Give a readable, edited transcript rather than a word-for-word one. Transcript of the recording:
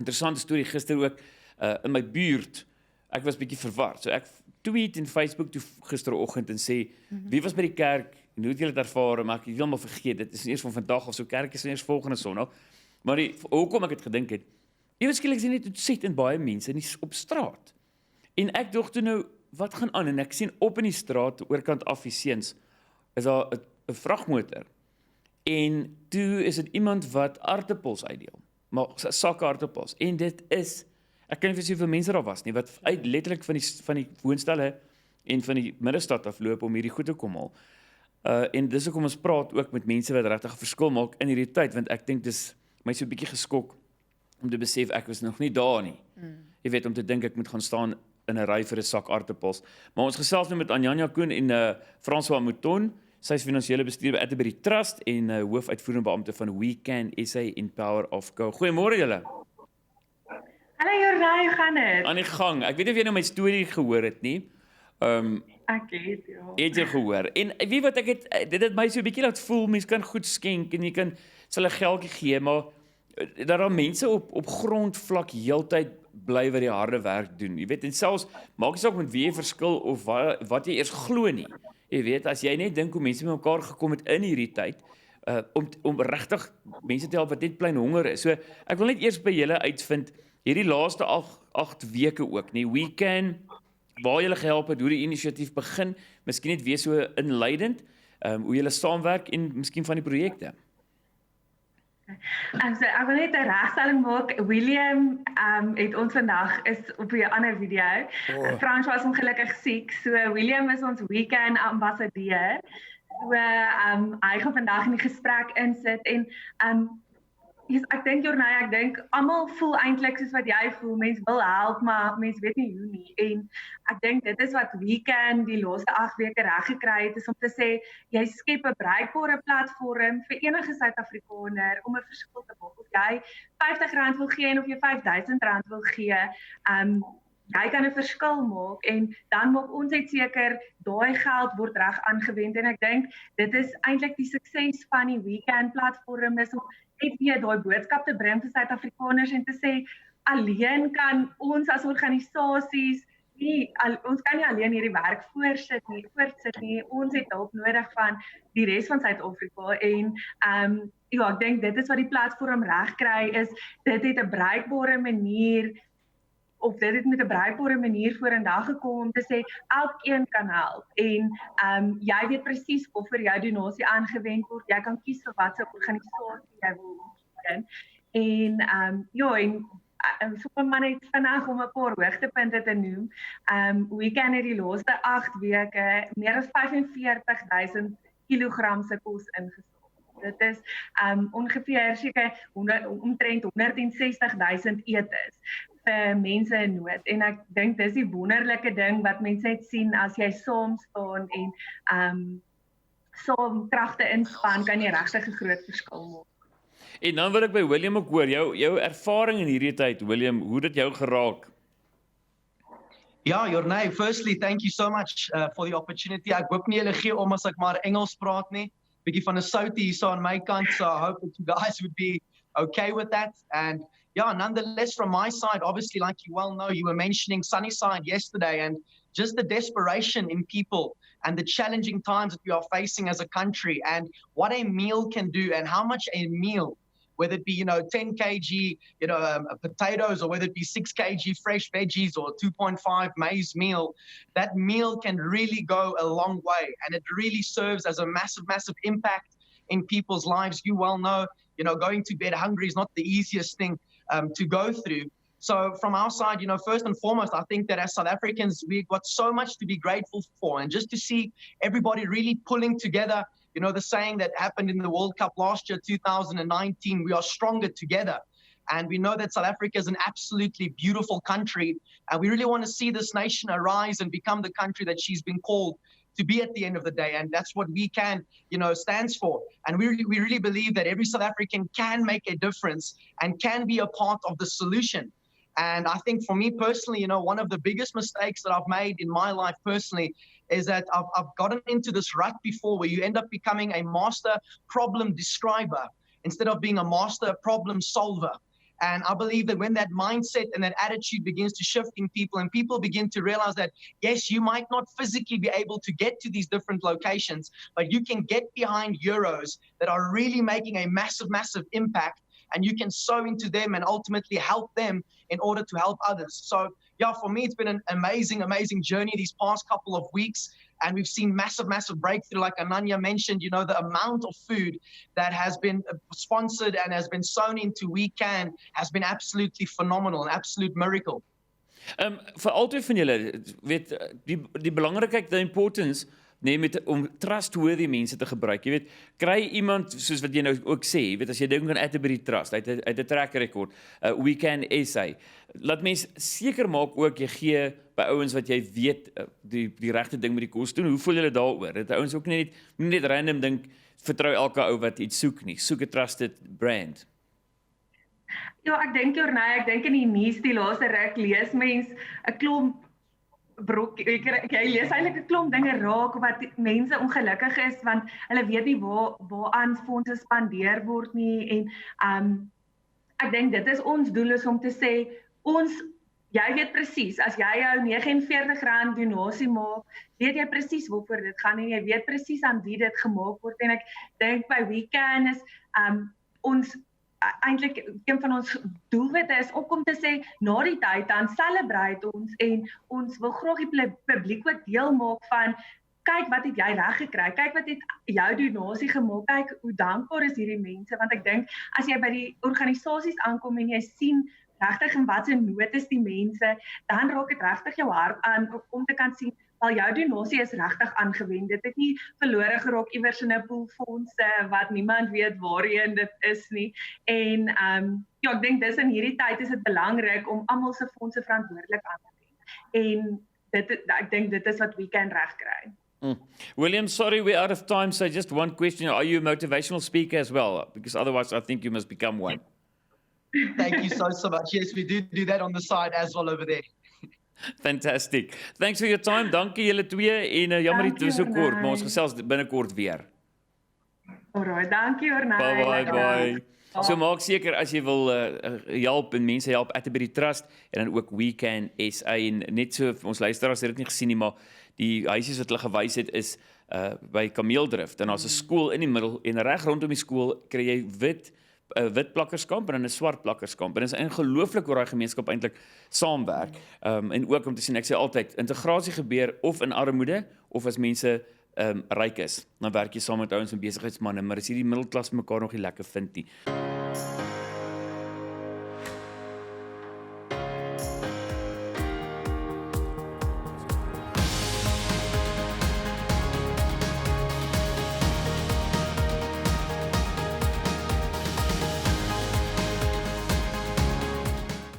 Interessante storie gister ook in my buurt. Ek was bietjie verward. So ek tweet in Facebook toe gisteroggend en sê, wie was by die kerk en hoe het julle dit ervaar? Maar ek het heeltemal vergeet, dit is nie eers van vandag of so, kerk is nie eers volgende Sondag. Maar hoekom ek het gedink het, eweskielik is dit net ontsettend baie mense nie op straat. En ek dog toe nou, wat gaan aan? En ek sien op in die straat, oorkant af die seuns, is daar 'n vragmotor. En toe is dit iemand wat aartappels uitdeel. Maar sakke aartappels. En dit is, ek kan nie vir hoeveel mense daar was nie, wat uit letterlik van die woonstelle en van die middestad afloop om hierdie goed te kom haal. En dis hoekom ons praat ook met mense wat regtig 'n verskil maak in hierdie tyd, want ek dink dis my so 'n bietjie geskok om te besef ek was nog nie daar nie. Jy weet, om te dink ek moet gaan staan in 'n ry vir 'n sak aartappels. Maar ons gesels nou met Ananja Koen en François Mouton. Sy is finansiële bestuurder by Atterbury Trust en hoofuitvoerende beampte van We Can SA en PowerOfCo. Goeiemôre julle. Hallo Jornay, hoe gaan dit? Aan die gang. Ek weet nie of jy nou my storie gehoor het nie. Ek het, ja. Het jy gehoor? En weet wat dit het my so 'n bietjie laat voel, mense kan goed skenk en jy kan hulle geldjie gee, maar dat daar mense op grondvlak heeltyd bly wat die harde werk doen. Jy weet, en selfs maak nie saak met wie jy verskil of wat jy eers glo nie. Jy weet, as jy net dink hoe mense met mekaar gekom het in hierdie tyd, om regtig mense te help wat net plain honger is. So ek wil net eers by julle uitvind hierdie laaste 8 weke ook, nie. We Can, waar julle gehelp het, hoe die inisiatief begin, miskien net weer so inleidend, hoe julle saamwerk en miskien van die projekte. So, ek wil net 'n regstelling maak. William het ons vandag is op 'n ander video. Frans was ongelukkig siek, so William is ons We Can ambassadeur. So hy gaan vandag in die gesprek insit en ek dink Jornay, ek dink almal voel eintlik soos wat jy voel. Mense wil help, maar mense weet nie hoe nie. En ek dink dit is wat We Can die laaste 8 weke reg gekry het, is om te sê jy skep 'n bruikbare platform vir enige Suid-Afrikaner om 'n verskil te maak. Of jy R50 wil gee en of jy R5000 wil gee, jy kan 'n verskil maak en dan maak ons net seker daai geld word reg aangewend en ek dink dit is eintlik die sukses van die We Can platform is om net weer daai boodskap te bring vir Suid-Afrikaners en te sê alleen kan ons as organisasies ons kan nie alleen hierdie werk voortsit nie. Ons het hulp nodig van die res van Suid-Afrika en ja, ek dink dit is wat die platform reg kry is dit het 'n bruikbare manier of dit het met 'n bruikbare manier vorendag gekom om te sê elkeen kan help en jy weet presies of vir jou donasie aangewend word. Jy kan kies vir watter organisasie jy wil ondersteun. En ja, en sommer maar net vinnig om 'n paar hoogtepunte te noem. We Can het die laaste 8 weke meer as 45000 kilogram se kos ingesamel. Dit is ongeveer seker omtrent 160.000 etes vir mense in nood. En ek dink dis die wonderlike ding wat mense net sien as jy saam staan en saam kragte inspan, kan jy regtig 'n groot verskil maak. En dan wil ek by William ook hoor, jou ervaring in hierdie tyd, William, hoe dit jou geraak? Ja, Jornay, firstly, thank you so much for the opportunity. Ek hoop nie julle gee om as ek maar Engels praat nie. Bietjie van 'n soutie hier so aan my kant, so I hope that you guys would be okay with that. And yeah, nonetheless, from my side, obviously, like you well know, you were mentioning Sunnyside yesterday and just the desperation in people and the challenging times that we are facing as a country and what a meal can do and how much a meal, whether it be, 10 kg, potatoes or whether it be 6 kg fresh veggies or 2.5 maize meal, that meal can really go a long way and it really serves as a massive, massive impact in people's lives. You well know, going to bed hungry is not the easiest thing to go through. So from our side, first and foremost, I think that as South Africans, we've got so much to be grateful for. And just to see everybody really pulling together, the saying that happened in the World Cup last year, 2019, we are stronger together. And we know that South Africa is an absolutely beautiful country. And we really want to see this nation arise and become the country that she's been called to be at the end of the day. And that's what We Can, stands for. And we really believe that every South African can make a difference and can be a part of the solution. And I think for me personally, one of the biggest mistakes that I've made in my life personally is that I've gotten into this rut before where you end up becoming a master problem describer instead of being a master problem solver. And I believe that when that mindset and that attitude begins to shift in people and people begin to realize that, yes, you might not physically be able to get to these different locations, but you can get behind euros that are really making a massive, massive impact, and you can sow into them and ultimately help them in order to help others. So yeah, for me, it's been an amazing, amazing journey these past couple of weeks. And we've seen massive, massive breakthrough. Like Ananja mentioned, you know, the amount of food that has been sponsored and has been sown into We Can has been absolutely phenomenal, an absolute miracle. Vir altyd van julle, weet, die belangrikheid, the importance, om trustworthy mense te gebruik. Jy weet, kry iemand, soos wat jy nou ook sê, jy weet, as jy dink aan Atterbury Trust, uit 'n track record, We Can SA, laat mens seker maak ook, jy gee by ouens wat jy weet, die regte ding met die kos doen. Hoe voel julle daaroor? Dat ouens ook nie net random dink, vertrou elke ou wat iets soek nie. Soek 'n trusted brand. Ja, ek dink ek dink in die nuus die laaste ruk lees mens 'n klomp jy lees eintlik 'n klomp dinge raak wat mense ongelukkig is want hulle weet nie waaraan fondse spandeer word nie en ek dink dit is ons doel is om te sê jy weet presies as jy jou R49 donasie maak, weet jy presies waarvoor dit gaan en jy weet presies aan wie dit gemaak word en ek dink by We Can is ons eintlik een van ons doelwitte is ook om te sê na die tyd dan celebrate ons en ons wil graag die publiek ook deel maak van kyk wat het jy reg gekry, kyk wat het jou donasie gemaak, kyk hoe dankbaar is hierdie mense want ek dink as jy by die organisasies aankom en jy sien regtig in wat se nood is die mense, dan raak dit regtig jou hart aan om te kan sien wel jou donasie is regtig aangewend. Dit het nie verlore geraak iewers in 'n pool fondse wat niemand weet waarheen dit is nie. En ja, ek dink dis in hierdie tyd is dit belangrik om almal se fondse verantwoordelik aan te wend. En ek dink dit is wat We Can regkry. William, sorry we're out of time, so just one question. Are you a motivational speaker as well? Because otherwise I think you must become one. Thank you so much. Yes, we do that on the side as well over there. Fantastic. Thanks for your time. Dankie julle twee en jammer dit was so kort, maar ons gesels binnekort weer. Alright, dankie Ornay. Bye. So maak seker as jy wil help en mense help Atterbury Trust en dan ook We Can SA en net so ons luisteraars het dit nie gesien nie, maar die huisies wat hulle gewys het is by Kameeldrift en daar's 'n skool in die middel en reg rondom die skool kry jy wit plakkerskamp en 'n swart plakkerskamp. En dit is ongelooflik hoe daai gemeenskap eintlik saamwerk. En ook om te sien, ek sê altyd, integrasie gebeur of in armoede of as mense ryk is. Dan werk jy saam met ouens en besigheidsmanne, maar as hierdie middelklas mekaar nog nie lekker vind nie.